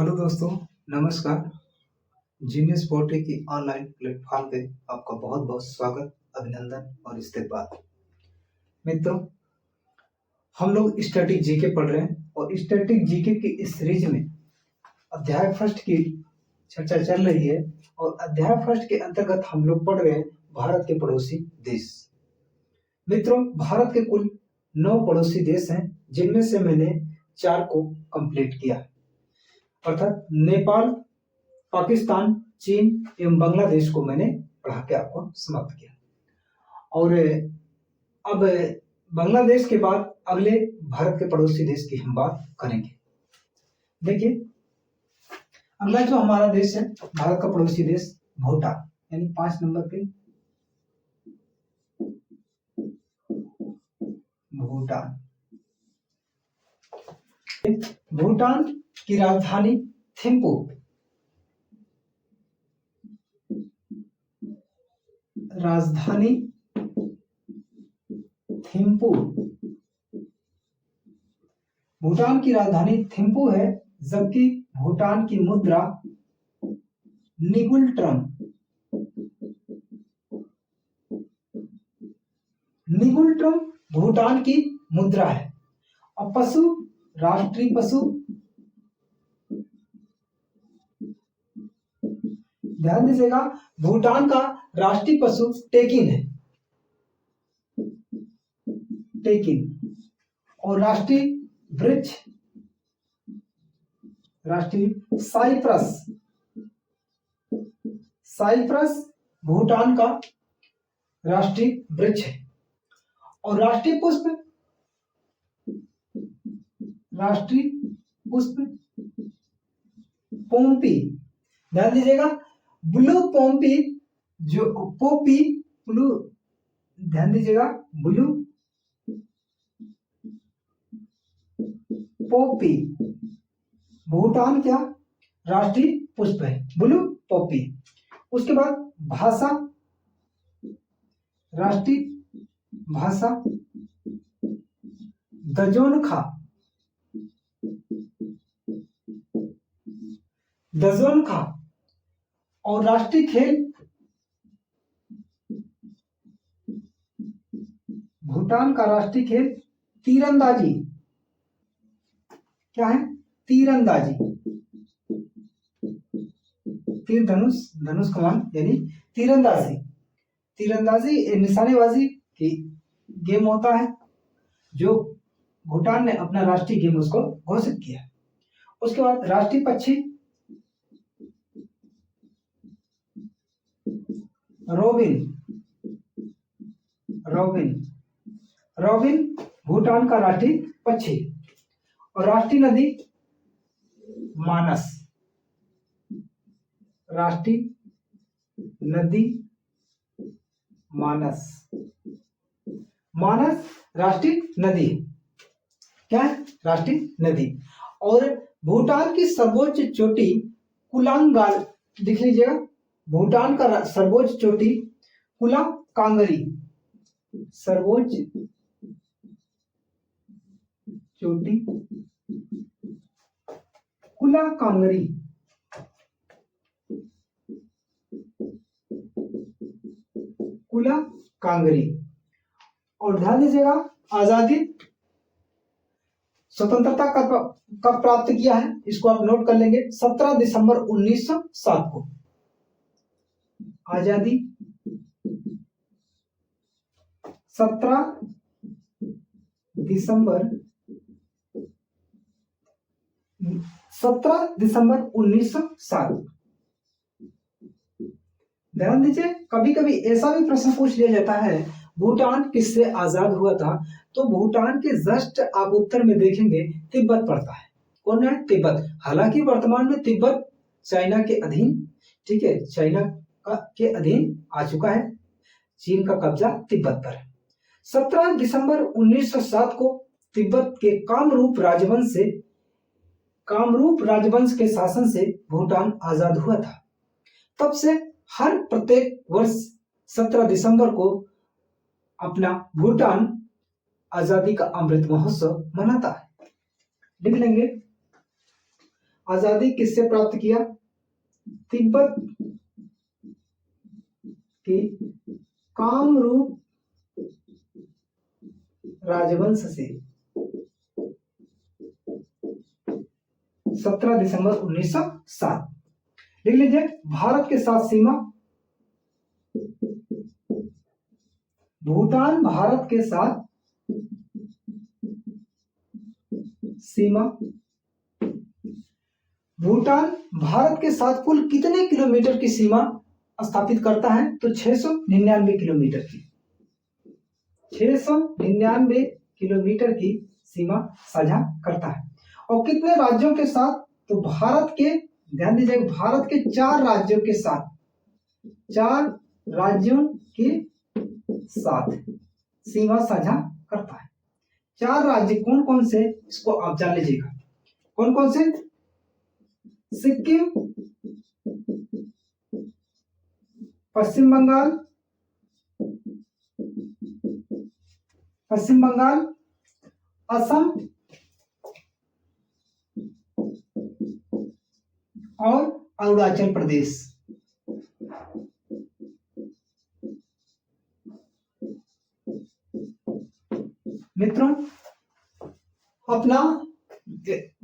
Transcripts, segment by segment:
Hello दोस्तों, नमस्कार। Genius portray की ऑनलाइन प्लेटफॉर्म पे आपका बहुत बहुत स्वागत, अभिनंदन और इस्तकबाल। मित्रों, हम लोग स्टैटिक जीके पढ़ रहे हैं और स्टैटिक जीके की इस सीरीज में अध्याय फर्स्ट की चर्चा चल रही है और अध्याय फर्स्ट के अंतर्गत हम लोग पढ़ रहे हैं भारत के पड़ोसी देश। मित्रों, भारत के कुल 9 पड़ोसी देश हैं, जिनमें से मैंने 4 को कंप्लीट किया, अर्थात नेपाल, पाकिस्तान, चीन एवं बांग्लादेश को मैंने पढ़ा के आपको समाप्त किया। और अब बांग्लादेश के बाद अगले भारत के पड़ोसी देश की हम बात करेंगे। देखिए, अगला जो हमारा देश है, भारत का पड़ोसी देश भूटान, यानी 5 नंबर पे भूटान। भूटान की राजधानी थिम्पू, भूटान की राजधानी थिम्पू है, जबकि भूटान की मुद्रा निगुल्ट्रम भूटान की मुद्रा है। और पशु, राष्ट्रीय पशु, ध्यान दीजिएगा, भूटान का राष्ट्रीय पशु टेकिन है, और राष्ट्रीय वृक्ष साइप्रस भूटान का राष्ट्रीय वृक्ष है। और राष्ट्रीय पुष्प पोम्पी, ध्यान दीजिएगा, ब्लू पोम्पी, जो पोपी ब्लू, ध्यान दीजिएगा, ब्लू पोपी भूटान क्या राष्ट्रीय पुष्प है, ब्लू पोपी। उसके बाद भाषा, राष्ट्रीय भाषा दजोनखा, और राष्ट्रीय खेल भूटान का राष्ट्रीय खेल तीरंदाजी। क्या है? तीरंदाजी, तीर धनुष कमान, यानी तीरंदाजी निशानेबाजी की गेम होता है, जो भूटान ने अपना राष्ट्रीय गेम उसको घोषित किया। उसके बाद राष्ट्रीय पक्षी रोबिन भूटान का राष्ट्रीय पक्षी। और राष्ट्रीय नदी मानस, मानस राष्ट्रीय नदी। क्या है? राष्ट्रीय नदी। और भूटान की सर्वोच्च चोटी कुलांगाल, लिख लीजिएगा, भूटान का सर्वोच्च चोटी कुलाकांगरी, सर्वोच्च चोटी कुलाकांगरी। और ध्यान दीजिएगा, आजादी स्वतंत्रता कब प्राप्त किया है, इसको आप नोट कर लेंगे, 17 दिसंबर 1907 को। आजादी 17 दिसंबर 1907। ध्यान दीजिए, कभी कभी ऐसा भी प्रश्न पूछ लिया जाता है, भूटान किससे आजाद हुआ था, तो भूटान के जस्ट आप उत्तर में देखेंगे तिब्बत पड़ता है। कौन है? तिब्बत। हालांकि वर्तमान में तिब्बत चाइना के अधीन, ठीक है, चाइना के अधीन आ चुका है, चीन का कब्जा तिब्बत पर है। 17 दिसंबर 1907 को तिब्बत के कामरूप राजवंश के शासन से भूटान आजाद हुआ था। तब से हर प्रत्येक वर्ष 17 दिसंबर को अपना भूटान आजादी का अमृत महोत्सव मनाता है। लिख लेंगे, आजादी किससे प्राप्त किया? तिब्बत के कामरूप राजवंश से 17 दिसंबर 1907। लिख लीजिए, भारत के साथ सीमा, भूटान भारत के साथ सीमा, भूटान भारत के साथ कुल कितने किलोमीटर की सीमा स्थापित करता है? तो 699 किलोमीटर की, 699 किलोमीटर की सीमा साझा करता है। और कितने राज्यों के साथ? तो भारत के, ध्यान दीजिए, भारत के 4 राज्यों के साथ, 4 राज्यों के साथ सीमा साझा करता है। 4 राज्य कौन कौन से, इसको आप जान लीजिएगा। कौन कौन से? सिक्किम, पश्चिम बंगाल, असम और अरुणाचल प्रदेश। मित्रों, अपना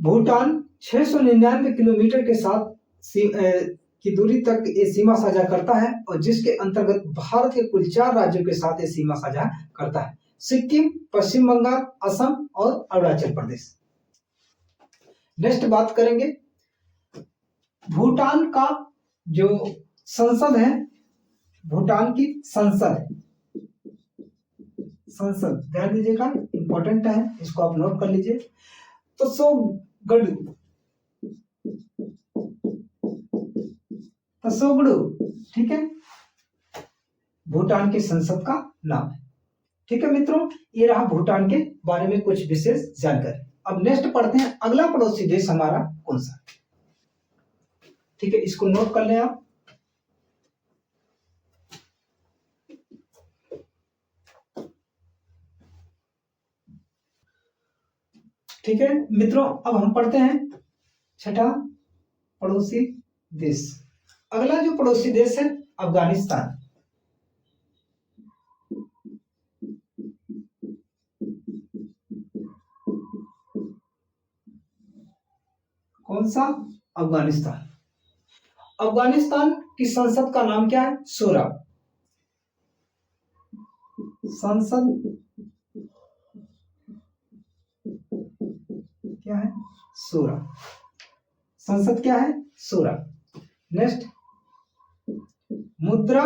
भूटान 699 किलोमीटर के साथ की दूरी तक ये सीमा साझा करता है, और जिसके अंतर्गत भारत के कुल 4 राज्यों के साथ ये सीमा साझा करता है, सिक्किम, पश्चिम बंगाल, असम और अरुणाचल प्रदेश। नेक्स्ट बात करेंगे भूटान का जो संसद है, भूटान की संसद, ध्यान दीजिएगा, इंपॉर्टेंट है, इसको आप नोट कर लीजिए। तो तसोगडू, ठीक है, भूटान की संसद का नाम है। ठीक है मित्रों, ये रहा भूटान के बारे में कुछ विशेष जानकारी। अब नेक्स्ट पढ़ते हैं, अगला पड़ोसी देश हमारा कौन सा? ठीक है, इसको नोट कर लें आप। ठीक है मित्रों, अब हम पढ़ते हैं छठा पड़ोसी देश। अगला जो पड़ोसी देश है अफगानिस्तान। कौन सा? अफगानिस्तान। अफगानिस्तान की संसद का नाम क्या है? शूरा। संसद क्या है? शूरा। संसद क्या है? शूरा। नेक्स्ट, मुद्रा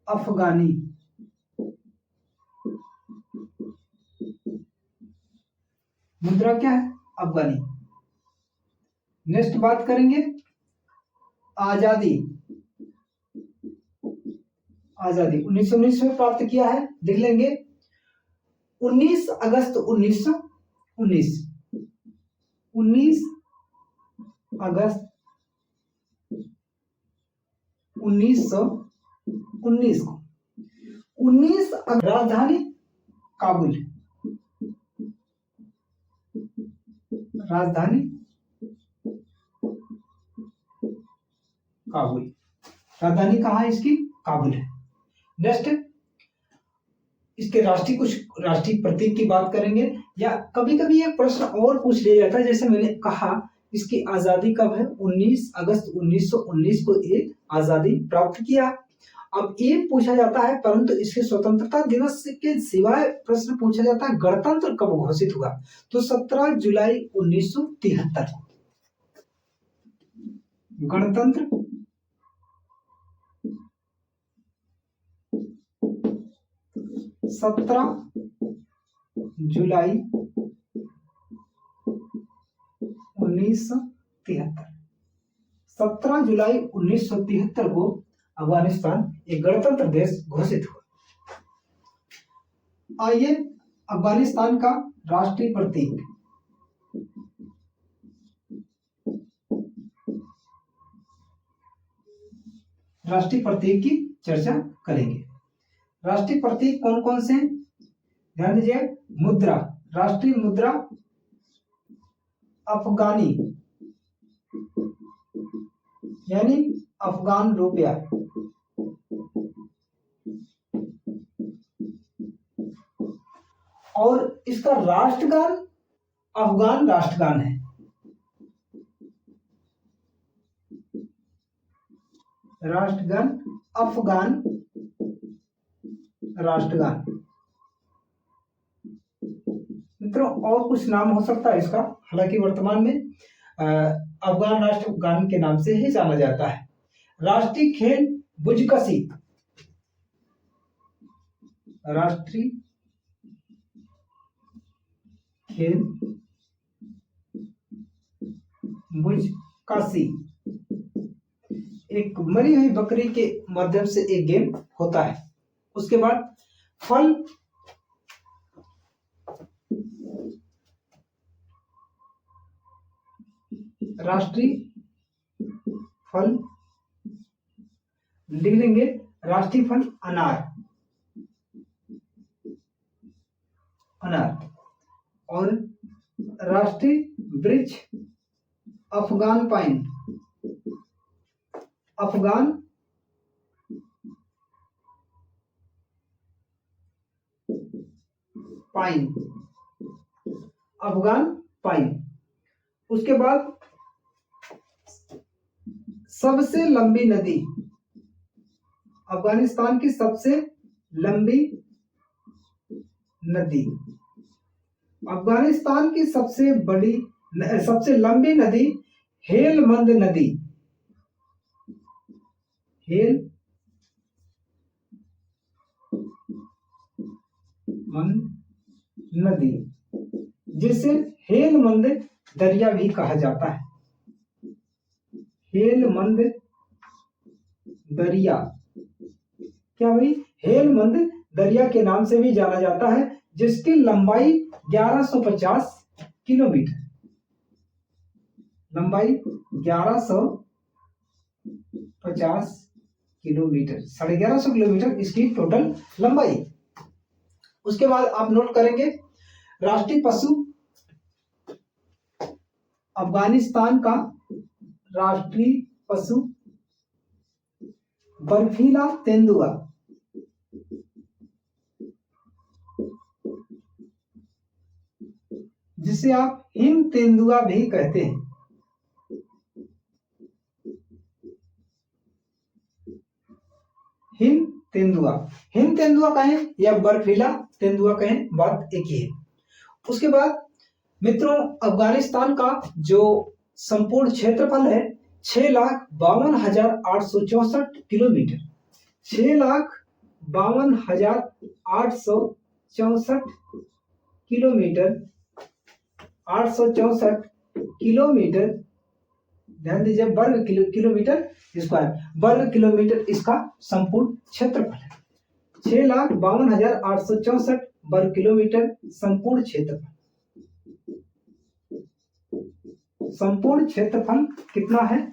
अफगानी। मुद्रा क्या है? अफगानी। नेक्स्ट बात करेंगे आजादी। आजादी 1919 में प्राप्त किया है, लिख लेंगे 19 अगस्त 1919। 19 अगस्त 1919 को 19 राजधानी काबुल। राजधानी काबुल। राजधानी कहाँ है इसकी? काबुल है। नेक्स्ट, इसके राष्ट्रीय प्रतीक की बात करेंगे, या कभी कभी ये प्रश्न और पूछ लिया जाता है, जैसे मैंने कहा इसकी आजादी कब है? 19 अगस्त 1919 को ये आजादी प्राप्त किया। अब ये पूछा जाता है, परंतु इसके स्वतंत्रता दिवस के सिवाय प्रश्न पूछा जाता है गणतंत्र कब घोषित हुआ? तो 17 जुलाई 1973 को गणतंत्र 17 जुलाई 1973। 17 जुलाई 1973 को अफगानिस्तान एक गणतंत्र देश घोषित हुआ। आइए अफगानिस्तान का राष्ट्रीय प्रतीक। राष्ट्रीय प्रतीक की चर्चा करेंगे। राष्ट्रीय प्रतीक कौन कौन से हैं? ध्यान दीजिए, मुद्रा, राष्ट्रीय मुद्रा अफगानी यानी अफगान रुपया। और इसका राष्ट्रगान अफगान राष्ट्रगान है। राष्ट्रगान अफगान राष्ट्रगान। मित्रों और कुछ नाम हो सकता है इसका, हालांकि वर्तमान में अफगान राष्ट्रगान के नाम से ही जाना जाता है। राष्ट्रीय खेल बुजकशी। राष्ट्रीय खेल बुजकशी एक मरी हुई बकरी के माध्यम से एक गेम होता है। उसके बाद फल राष्ट्रीय फल लिख लेंगे, राष्ट्रीय फल अनार। अनार। और राष्ट्रीय वृक्ष Afghan pine. Afghan pine. Afghan pine. उसके बाद सबसे लंबी नदी। अफगानिस्तान की सबसे लंबी नदी। अफगानिस्तान की सबसे लंबी नदी हेलमंद नदी। हेलमंद नदी, जिसे हेलमंद दरिया भी कहा जाता है। हेलमंद दरिया। क्या भाई? हेलमंद दरिया के नाम से भी जाना जाता है, जिसकी लंबाई 1150 किलोमीटर। लंबाई 1150 किलोमीटर, 1150 किलोमीटर इसकी टोटल लंबाई। उसके बाद आप नोट करेंगे राष्ट्रीय पशु अफगानिस्तान का राष्ट्रीय पशु बर्फीला तेंदुआ। जिसे आप हिम तेंदुआ भी कहते हैं। हिम तेंदुआ। हिम तेंदुआ कहें या बर्फीला तेंदुआ कहें, बात एक ही है। उसके बाद मित्रों अफगानिस्तान का जो संपूर्ण क्षेत्रफल है 6,52,864 किलोमीटर। 6,52,864 किलोमीटर। 864 किलोमीटर, ध्यान दीजिए, वर्ग किलोमीटर स्क्वायर, वर्ग किलोमीटर इसका संपूर्ण क्षेत्रफल है। 6,52,864 वर्ग किलोमीटर संपूर्ण क्षेत्रफल। संपूर्ण क्षेत्रफल कितना है?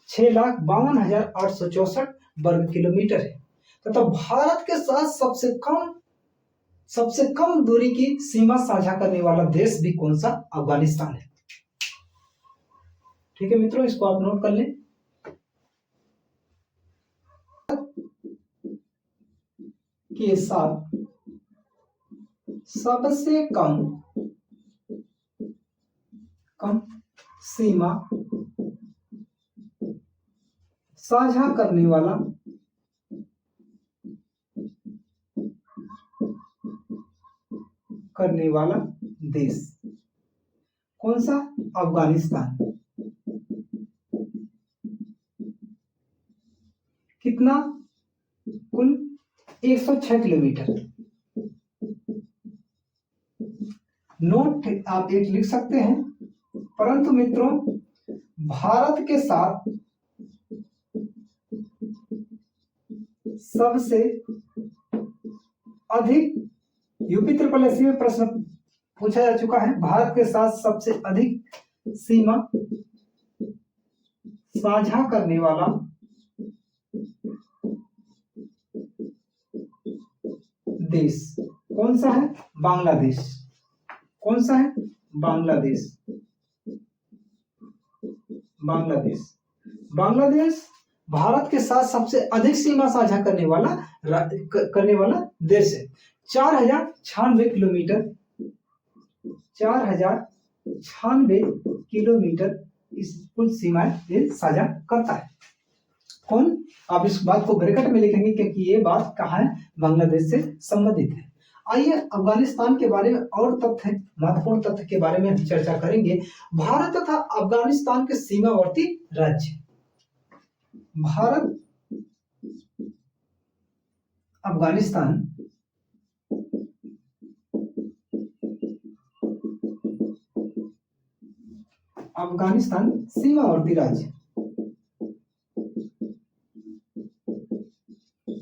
6,52,864 वर्ग किलोमीटर है। तथा भारत के साथ सबसे कम दूरी की सीमा साझा करने वाला देश भी कौन सा? अफगानिस्तान है। ठीक है मित्रों, इसको आप नोट कर लें। के साथ सबसे कम सीमा साझा करने वाला देश कौन सा? अफगानिस्तान। कितना? कुल 106 किलोमीटर। नोट आप एक लिख सकते हैं, परंतु मित्रों भारत के साथ सबसे अधिक, यूपी ट्रिपल एससी में प्रश्न पूछा जा चुका है, भारत के साथ सबसे अधिक सीमा साझा करने वाला देश कौन सा है? बांग्लादेश। कौन सा है? बांग्लादेश। बांग्लादेश। बांग्लादेश भारत के साथ सबसे अधिक सीमा साझा करने वाला देश है। 4096 किलोमीटर 4096 किलोमीटर इस कुल सीमाएं ये साझा करता है। कौन? आप इस बात को ब्रैकेट में लिखेंगे क्योंकि ये बात कहाँ है? बांग्लादेश से संबंधित है। आइए अफगानिस्तान के बारे में और तथ्य, महत्वपूर्ण तथ्य के बारे में हम चर्चा करेंगे। भारत तथा अफगानिस्तान के सीमावर्ती राज्य। भारत अफगानिस्तान सीमावर्ती राज्य।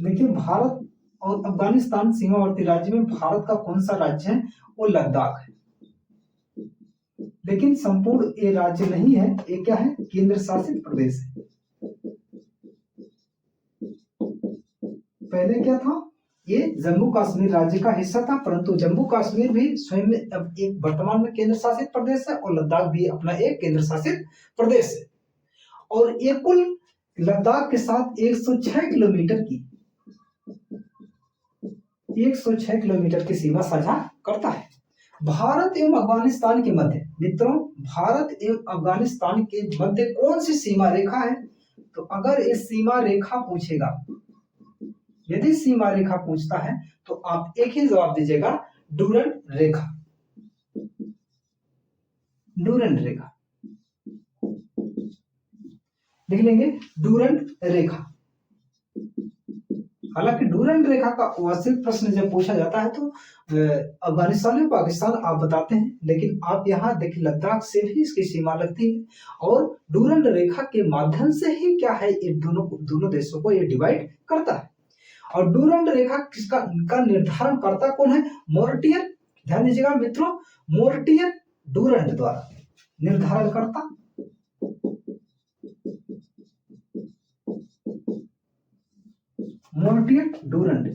देखिए, भारत और अफगानिस्तान सीमावर्ती राज्य में भारत का कौन सा राज्य है? वो लद्दाख है। लेकिन संपूर्ण ये राज्य नहीं है, ये क्या है? केंद्र शासित प्रदेश है। पहले क्या था? ये जम्मू कश्मीर राज्य का हिस्सा था, परंतु जम्मू कश्मीर भी स्वयं में अब एक वर्तमान में केंद्र शासित प्रदेश है और लद्दाख भी अपना एक केंद्र शासित प्रदेश है। और ये कुल लद्दाख के साथ 106 किलोमीटर की सीमा साझा करता है। भारत एवं अफगानिस्तान के मध्य, मित्रों, भारत एवं अफगानिस्तान के मध्य कौन सी सीमा रेखा है? तो अगर ये सीमा रेखा पूछेगा, यदि सीमा रेखा पूछता है तो आप एक ही जवाब दीजिएगा, डूरंड रेखा। डूरंड रेखा लिख लेंगे, डूरंड रेखा। हालांकि डूरंड रेखा का वास्तविक प्रश्न जब पूछा जाता है तो अफगानिस्तान या पाकिस्तान आप बताते हैं, लेकिन आप यहाँ देखिए लद्दाख से भी इसकी सीमा लगती है और डूरंड रेखा के माध्यम से ही क्या है, ये दोनों देशों को ये डिवाइड करता है। और डूरंड रेखा का निर्धारण करता कौन है? मोर्टियर। ध्यान दीजिएगा मित्रों, मोर्टियर डूरंड द्वारा निर्धारण करता। मोर्टियर डूरंड।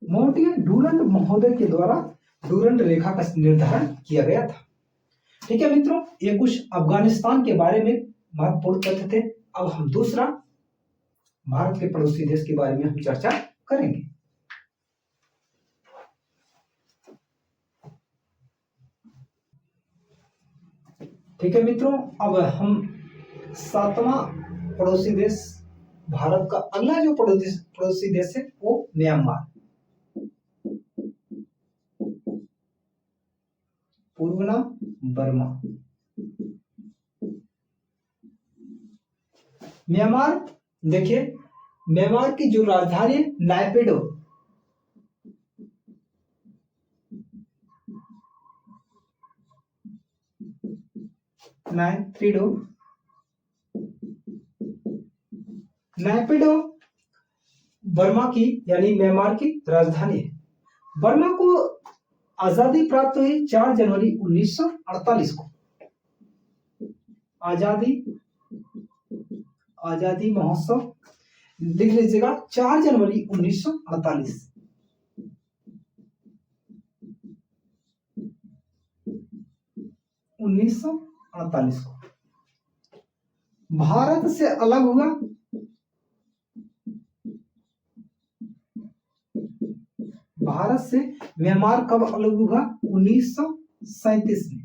मोर्टियर डूरंड महोदय के द्वारा डूरंड रेखा का निर्धारण किया गया था। ठीक है मित्रों, ये कुछ अफगानिस्तान के बारे में महत्वपूर्ण तथ्य थे। अब हम दूसरा भारत के पड़ोसी देश के बारे में हम चर्चा करेंगे। ठीक है मित्रों, अब हम 7वां पड़ोसी देश, भारत का अगला जो पड़ोसी देश है वो म्यांमार। पूर्व नाम बर्मा। म्यांमार, देखिए म्यांमार की जो राजधानी है नायपिडो। नायपिडो बर्मा की यानी म्यांमार की राजधानी है। बर्मा को आजादी प्राप्त हुई 4 जनवरी 1948 को। आजादी महोत्सव लिख लीजिएगा, 4 जनवरी 1948। को भारत से अलग हुआ। भारत से म्यांमार कब अलग हुआ? 1937 में।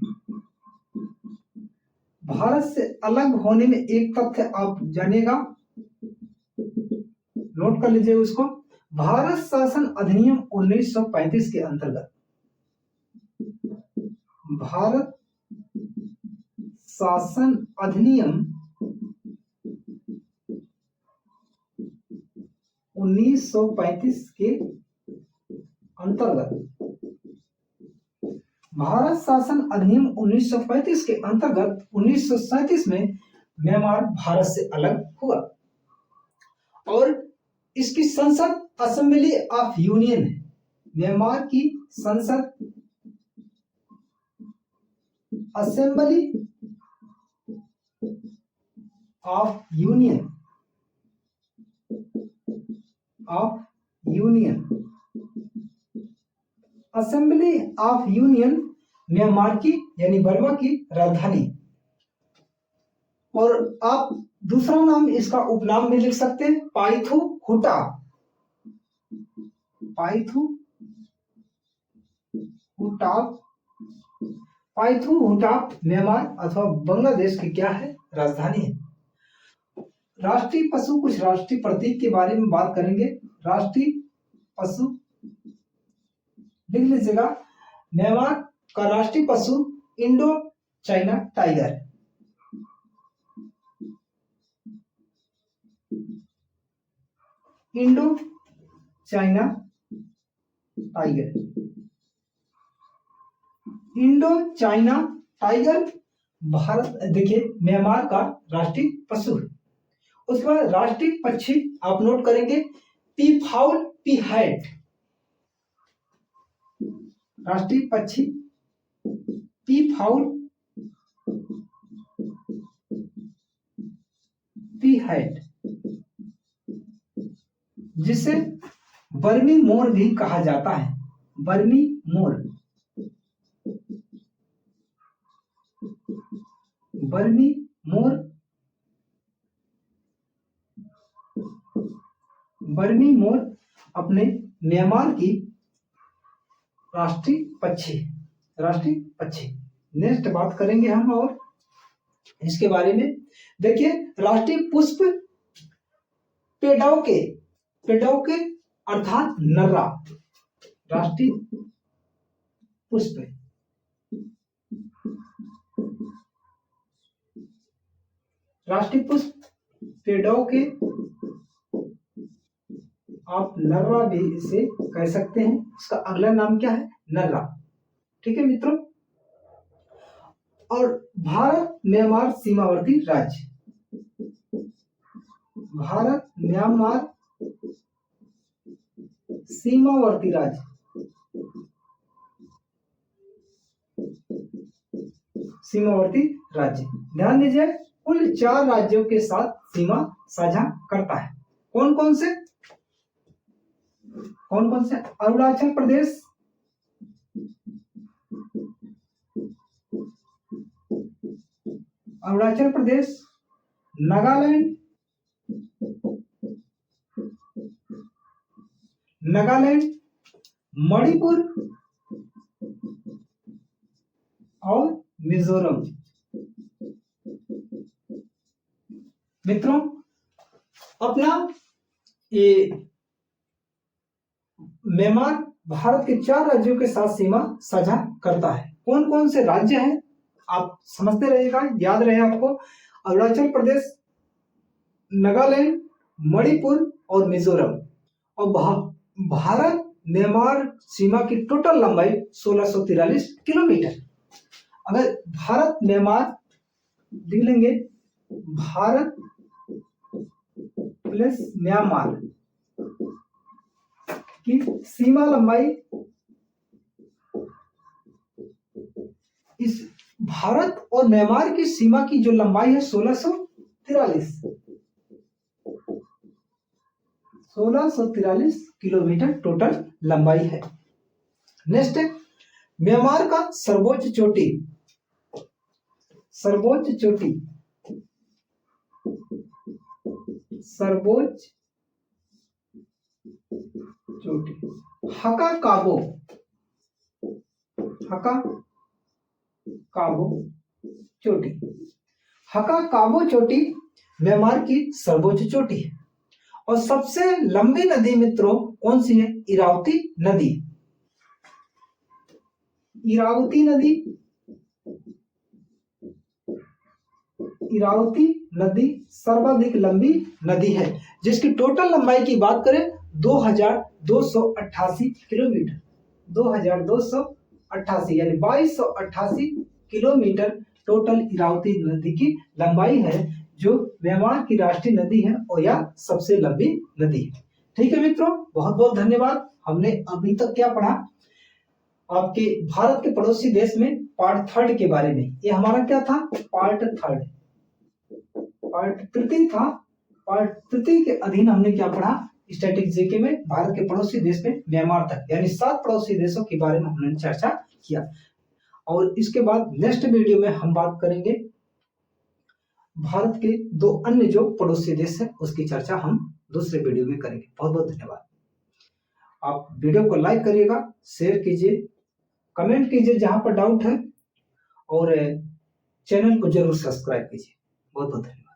भारत से अलग होने में एक तथ्य आप जानिएगा, नोट कर लीजिए उसको। भारत शासन अधिनियम 1935 के अंतर्गत, भारत शासन अधिनियम 1935 के अंतर्गत, भारत शासन अधिनियम 1935 के अंतर्गत 1937 में म्यांमार भारत से अलग हुआ और इसकी संसद असेंबली ऑफ यूनियन है। म्यांमार की संसद assembly of union assembly of union Myanmar की यानी बर्मा की राजधानी। और आप दूसरा नाम इसका उपनाम भी लिख सकते हैं, पाइथु हुटा। पाइथु हुटा, पाइथु हुटा म्यांमार अथवा बांग्लादेश की क्या है, राजधानी है। राष्ट्रीय पशु, कुछ राष्ट्रीय प्रतीक के बारे में बात करेंगे। राष्ट्रीय पशु लिख लीजिएगा, म्यांमार का राष्ट्रीय पशु Indo China tiger. Indo China tiger, Indo China tiger Bharat, देखिए म्यांमार का राष्ट्रीय पशु है। उसके बाद राष्ट्रीय पक्षी आप नोट करेंगे, पीफाउल पीहैट। राष्ट्रीय पक्षी पीफाउल पीहैट, जिसे बर्मी मोर भी कहा जाता है। बर्मी मोर, बर्मी मोर, बर्मी मोर अपने म्यांमार की राष्ट्रीय पक्षी, राष्ट्रीय पक्षी। नेक्स्ट बात करेंगे हम और इसके बारे में। देखिए राष्ट्रीय पुष्प पेडौके, पेडौके अर्थात नर्रा। राष्ट्रीय पुष्प, राष्ट्रीय पुष्प पेडौके, आप नर्रा भी इसे कह सकते हैं। इसका अगला नाम क्या है, नर्रा। ठीक है मित्रों। और भारत म्यांमार सीमावर्ती राज्य, भारत म्यांमार सीमावर्ती राज्य, सीमावर्ती राज्य। ध्यान दीजिए कुल 4 राज्यों के साथ सीमा साझा करता है। कौन कौन से, कौन कौन से? अरुणाचल प्रदेश, अरुणाचल प्रदेश, नागालैंड, नागालैंड, मणिपुर और मिजोरम। मित्रों अपना ये म्यांमार भारत के 4 राज्यों के साथ सीमा साझा करता है। कौन कौन से राज्य हैं आप समझते रहिएगा, याद रहे आपको। अरुणाचल प्रदेश, नागालैंड, मणिपुर और मिजोरम। और भारत म्यांमार सीमा की टोटल लंबाई 1643 किलोमीटर। अगर भारत म्यांमार देख लेंगे, भारत प्लस म्यांमार की सीमा लंबाई, इस भारत और म्यांमार की सीमा की जो लंबाई है 1643 किलोमीटर टोटल लंबाई है। नेक्स्ट है म्यांमार का सर्वोच्च चोटी, सर्वोच्च चोटी, सर्वोच्च चोटी हका काबो, हका काबो चोटी। हका काबो चोटी म्यांमार की सर्वोच्च चोटी है। और सबसे लंबी नदी मित्रों कौन सी है, इरावती नदी। इरावती नदी, इरावती नदी सर्वाधिक लंबी नदी है, जिसकी टोटल लंबाई की बात करें 2288 किलोमीटर, 2288 यानी 2288 किलोमीटर टोटल इरावती नदी की लंबाई है, जो म्यांमार की राष्ट्रीय नदी है और यह सबसे लंबी नदी है। ठीक है मित्रों, बहुत बहुत धन्यवाद। हमने अभी तक क्या पढ़ा, आपके भारत के पड़ोसी देश में पार्ट 3 के बारे में। ये हमारा क्या था, पार्ट 3, पार्ट 3 था। पार्ट 3 के अधीन हमने क्या पढ़ा, स्टैटिक जीके में भारत के पड़ोसी देश में म्यांमार तक, यानी 7 पड़ोसी देशों के बारे में हमने चर्चा किया। और इसके बाद नेक्स्ट वीडियो में हम बात करेंगे भारत के 2 अन्य जो पड़ोसी देश है उसकी चर्चा हम दूसरे वीडियो में करेंगे। बहुत बहुत धन्यवाद। आप वीडियो को लाइक करिएगा, शेयर कीजिए, कमेंट कीजिए जहां पर डाउट है, और चैनल को जरूर सब्सक्राइब कीजिए। बहुत बहुत धन्यवाद।